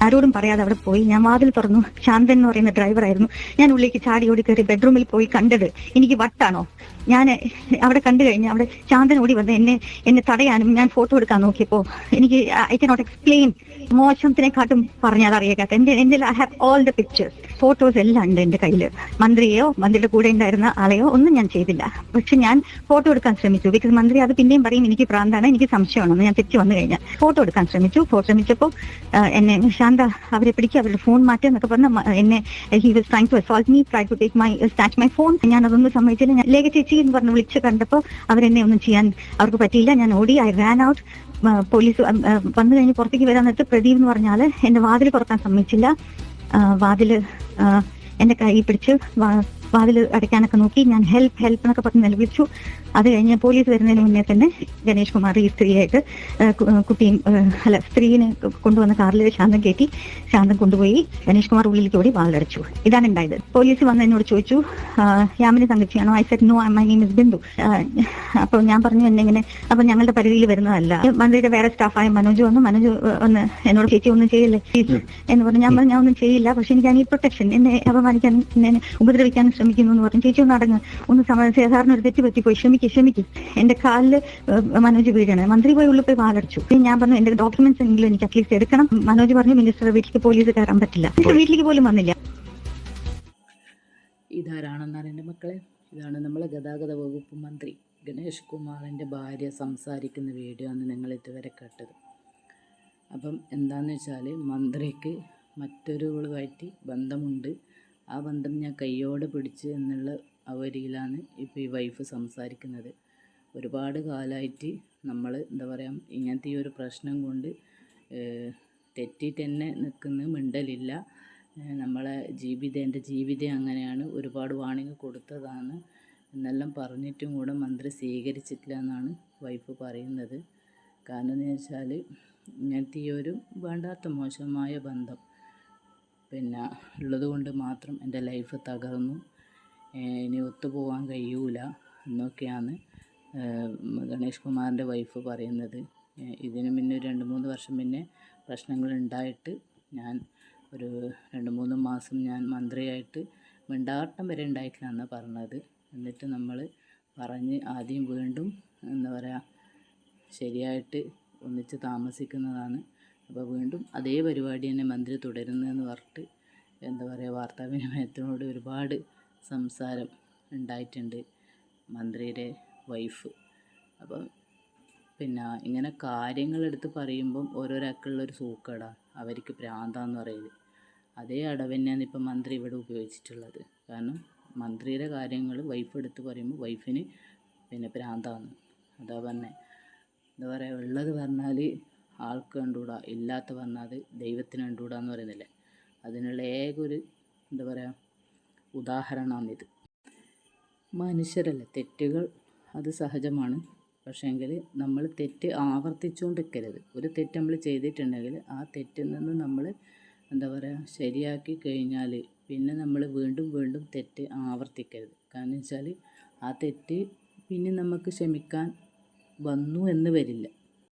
ആരോടും പറയാതെ അവിടെ പോയി. ഞാൻ വാതിൽ തുറന്നു. ശാന്തൻ എന്ന് പറയുന്ന ഡ്രൈവറായിരുന്നു. ഞാൻ ഉള്ളിലേക്ക് ചാടി ഓടി കയറി ബെഡ്റൂമിൽ പോയി കണ്ടത് എനിക്ക് വട്ടാണോ. ഞാൻ അവിടെ കണ്ടു കഴിഞ്ഞ് അവിടെ ശാന്തൻ ഓടി വന്ന് എന്നെ തടയാനും ഞാൻ ഫോട്ടോ എടുക്കാൻ നോക്കിയപ്പോ എനിക്ക് ഐ കനോട്ട് എക്സ്പ്ലെയിൻ. മോശത്തിനെക്കാട്ടും പറഞ്ഞാൽ അറിയാത്ത എന്റെ I have all the pictures, photos എല്ലാം ഉണ്ട് എന്റെ കയ്യിൽ. മന്ത്രിയെയോ മന്ത്രിയുടെ കൂടെ ഉണ്ടായിരുന്ന ആളെയോ ഒന്നും ഞാൻ ചെയ്തില്ല. പക്ഷെ ഞാൻ ഫോട്ടോ എടുക്കാൻ ശ്രമിച്ചു. ബിക്കോസ് മന്ത്രി അത് പിന്നെയും പറയും എനിക്ക് പ്രാന്താണ്, എനിക്ക് സംശയമാണെന്ന്. ഞാൻ തിരിച്ചു വന്നു കഴിഞ്ഞാൽ ഫോട്ടോ എടുക്കാൻ ശ്രമിച്ചപ്പോൾ എന്നെ ശാന്ത അവരെ പിടിക്കുക, അവരുടെ ഫോൺ മാറ്റുക എന്നൊക്കെ പറഞ്ഞ എന്നെ he was trying to assault me, try to take snatch my phone. ഞാൻ അതൊന്നും സമ്മതിച്ചില്ല. ഞാൻ ലേഖ ചേച്ചി എന്ന് പറഞ്ഞ് വിളിച്ച് കണ്ടപ്പോൾ അവരെന്നെ ഒന്നും ചെയ്യാൻ അവർക്ക് പറ്റിയില്ല. ഞാൻ ഓടി. I Rann out. പോലീസ് വന്നു കഴിഞ്ഞ് പുറത്തേക്ക് വരാൻ നേരത്ത് പ്രദീപ് എന്ന് പറഞ്ഞാൽ എന്റെ വാതിൽ തുറക്കാൻ സമ്മതിച്ചില്ല. വാതില് എന്റെ കൈ പിടിച്ച് വാതിൽ അടയ്ക്കാനൊക്കെ നോക്കി. ഞാൻ ഹെൽപ്പ് എന്നൊക്കെ പറഞ്ഞ് നിലവിളിച്ചു. അത് കഴിഞ്ഞ് പോലീസ് വരുന്നതിന് മുന്നേ തന്നെ ഗണേഷ് കുമാർ ഈ സ്ത്രീയായിട്ട് സ്ത്രീനെ കൊണ്ടുവന്ന കാറിൽ ശാന്തം കയറ്റി ശാന്തം കൊണ്ടുപോയി ഗണേഷ് കുമാർ ഉള്ളിലേക്ക് ഓടി വാതിലടച്ചു. ഇതാണ് ഉണ്ടായത്. പോലീസ് വന്ന് എന്നോട് ചോദിച്ചു യാമിനി തങ്കച്ചിയാണോ? I said no, my name is Bindu. അപ്പൊ ഞാൻ പറഞ്ഞു എന്നെങ്ങനെ, അപ്പൊ ഞങ്ങളുടെ പരിധിയിൽ വരുന്നതല്ല. മന്ത്രിയുടെ വേറെ സ്റ്റാഫായ മനോജ് വന്നു. മനോജ് വന്ന് എന്നോട് ചേച്ചി ഒന്നും ചെയ്യില്ലേ എന്ന് പറഞ്ഞു. ഞാൻ പറഞ്ഞു ഞാൻ ഒന്നും ചെയ്യില്ല, പക്ഷെ എനിക്ക് ഈ പ്രൊട്ടക്ഷൻ, എന്നെ അപമാനിക്കാൻ എന്നെ ഉപദ്രവിക്കാൻ ശ്രമിക്കുന്നു എന്ന് പറഞ്ഞു. ചേച്ചി ഒന്ന് അടങ്ങ്, ഒന്ന് സാധാരണ ഒരു തെറ്റ് പറ്റിപ്പോയി, ക്ഷമിക്കും. എന്റെ കാലില് മനോജ് വീഴാണ്. മന്ത്രി പോയി ഉള്ളിൽ പോയി വാലടിച്ചു. ഞാൻ പറഞ്ഞു എന്റെ ഡോക്യുമെന്റ്സ് എങ്കിലും എനിക്ക് അറ്റ്ലീസ്റ്റ് എടുക്കണം. മനോജ് പറഞ്ഞു മിനിസ്റ്ററുടെ വീട്ടിലേക്ക് പോലീസ് കയറാൻ പറ്റില്ല. വീട്ടിലേക്ക് പോലും വന്നില്ല. ഇതാരാണെന്നാണ് എൻ്റെ മക്കളെ, ഇതാണ് നമ്മളെ ഗതാഗത വകുപ്പ് മന്ത്രി ഗണേഷ് കുമാറിൻ്റെ ഭാര്യ സംസാരിക്കുന്ന വീഡിയോ ആണ് നിങ്ങൾ ഇതുവരെ കേട്ടത്. അപ്പം എന്താണെന്ന് വെച്ചാൽ മന്ത്രിക്ക് മറ്റൊരുവളുമായിട്ട് ബന്ധമുണ്ട്. ആ ബന്ധം ഞാൻ കയ്യോടെ പിടിച്ച് എന്നുള്ള അവരിയിലാണ് ഇപ്പോൾ ഈ വൈഫ് സംസാരിക്കുന്നത്. ഒരുപാട് കാലമായിട്ട് നമ്മൾ എന്താ പറയുക, ഇങ്ങനത്തെ ഈ ഒരു പ്രശ്നം കൊണ്ട് തെറ്റിയിട്ട് തന്നെ നിൽക്കുന്ന മിണ്ടലില്ല. നമ്മളെ എൻ്റെ ജീവിതം അങ്ങനെയാണ്, ഒരുപാട് വാണിംഗ് കൊടുത്തതാണ് എന്നെല്ലാം പറഞ്ഞിട്ടും കൂടെ മന്ത്രി സ്വീകരിച്ചിട്ടില്ല എന്നാണ് വൈഫ് പറയുന്നത്. കാരണം എന്ന് വെച്ചാൽ ഇങ്ങനത്തെ ഈ ഒരു വേണ്ടാത്ത മോശമായ ബന്ധം ഉള്ളത് കൊണ്ട് മാത്രം എൻ്റെ ലൈഫ് തകർന്നു, ഇനി ഒത്തുപോകാൻ കഴിയൂല എന്നൊക്കെയാണ് ഗണേഷ് കുമാറിൻ്റെ വൈഫ് പറയുന്നത്. ഇതിന് മുന്നേ 2-3 വർഷം മുന്നേ പ്രശ്നങ്ങളുണ്ടായിട്ട് ഞാൻ ഒരു 2-3 മാസം ഞാൻ മന്ത്രിയായിട്ട് മിണ്ടാട്ടം വരെ ഉണ്ടായിട്ടില്ല എന്നാണ് പറഞ്ഞത്. എന്നിട്ട് നമ്മൾ പറഞ്ഞ് ആദ്യം വീണ്ടും എന്താ പറയുക ശരിയായിട്ട് ഒന്നിച്ച് താമസിക്കുന്നതാണ്. അപ്പോൾ വീണ്ടും അതേ പരിപാടി തന്നെ മന്ത്രി തുടരുന്നതെന്ന് പറഞ്ഞിട്ട് എന്താ പറയുക വാർത്താവിനിമയത്തിനോട് ഒരുപാട് സംസാരം ഉണ്ടായിട്ടുണ്ട് മന്ത്രിയുടെ വൈഫ്. അപ്പം ഇങ്ങനെ കാര്യങ്ങളെടുത്ത് പറയുമ്പം ഓരോരാൾക്കുള്ളൊരു സൂക്കേടാ, അവർക്ക് പ്രാന്താന്ന് പറയുന്നത്. അതേ അടവ് തന്നെയാണ് ഇപ്പം മന്ത്രി ഇവിടെ ഉപയോഗിച്ചിട്ടുള്ളത്. കാരണം മന്ത്രിയുടെ കാര്യങ്ങൾ വൈഫ് എടുത്ത് പറയുമ്പോൾ വൈഫിന് പ്രാന്താണ്. അതാ പറഞ്ഞത്. എന്താ പറയുക, ഉള്ളത് പറഞ്ഞാൽ ആൾക്ക് കണ്ടുകൂടാ, ഇല്ലാത്ത പറഞ്ഞാൽ ദൈവത്തിന് കണ്ടുകൂടാ എന്ന് പറയുന്നില്ലേ, അതിനുള്ള ഏകൊരു എന്താ പറയുക ഉദാഹരണമാണിത്. മനുഷ്യരല്ലേ, തെറ്റുകൾ അത് സഹജമാണ്. പക്ഷേങ്കിൽ നമ്മൾ തെറ്റ് ആവർത്തിച്ചുകൊണ്ടിരിക്കരുത്. ഒരു തെറ്റ് നമ്മൾ ചെയ്തിട്ടുണ്ടെങ്കിൽ ആ തെറ്റിൽ നിന്ന് നമ്മൾ എന്താ പറയുക ശരിയാക്കി കഴിഞ്ഞാൽ പിന്നെ നമ്മൾ വീണ്ടും വീണ്ടും തെറ്റ് ആവർത്തിക്കരുത്. കാരണം വെച്ചാൽ ആ തെറ്റ് പിന്നെ നമുക്ക് ക്ഷമിക്കാൻ വന്നു എന്ന് വരില്ല.